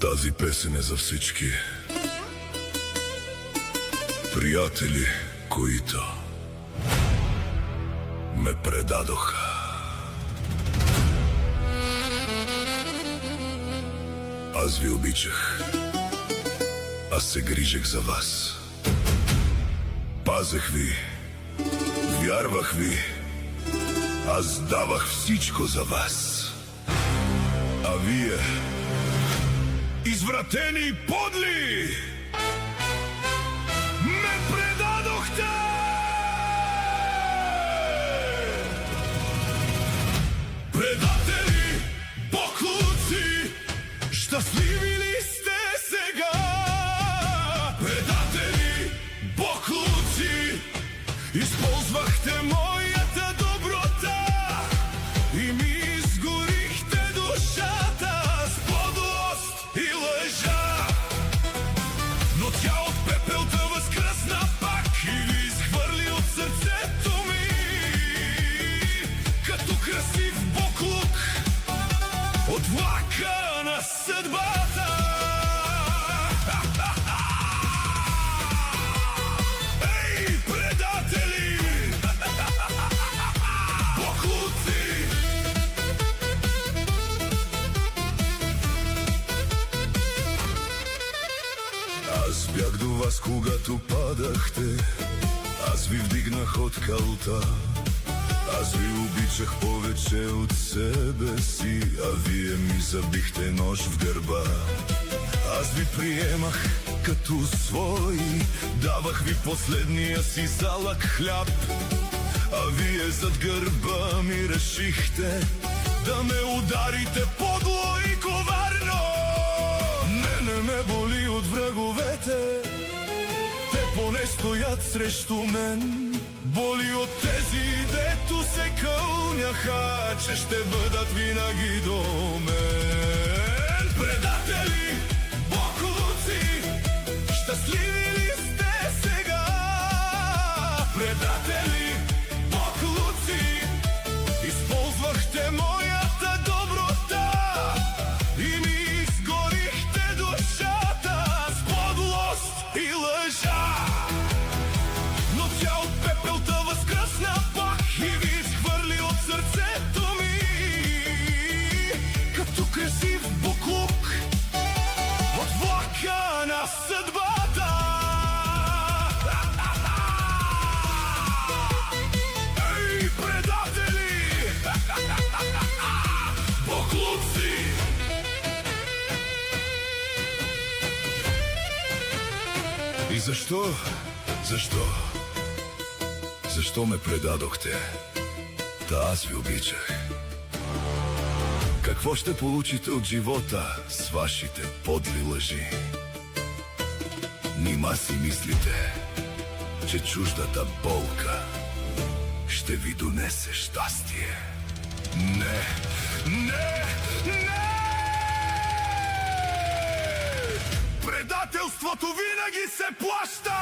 Тази песен е за всички приятели, които ме предадоха. Аз ви обичах. Аз се грижех за вас. Пазех ви. Вярвах ви. Аз давах всичко за вас. А вие, извратени и подли, ме предадохте! Предатели, боклуци, щастливи ли сте сега? Предатели, боклуци, използвахте моята доброта и ми изгорихте душата с подлост и лъжа. Но тя от пепелта възкръсна пак и ви изхвърли от сърцето ми като красив буклук от влака на съдбата. Ей, предатели! Буклуци! Аз бях до вас, когато падахте. Аз ви вдигнах от калта. Аз ви обичах повече от себе си, а вие ми забихте нож в гърба. Аз ви приемах като свой, давах ви последния си залък хляб, а вие зад гърба ми решихте да ме ударите подло и коварно. Не ме боли от враговете, те поне стоят срещу мен. Боли от тези, дето се кълняха, че ще бъдат винаги до мен. Предатели, боклуци, щастливи ли сте сега? Предатели, боклуци, използвахте моята доброта и ми изгорихте душата с подлост и лъжа. Но тя от пепелта възкръсна пак и ви изхвърли от сърцето ми като красив буклук от влака на съдбата. Ей, предатели! Буклуци! И защо? Защо ме предадохте? Та аз ви обичах. Какво ще получите от живота с вашите подли лъжи? Нима си мислите, че чуждата болка ще ви донесе щастие? Не! Предателството винаги се плаща!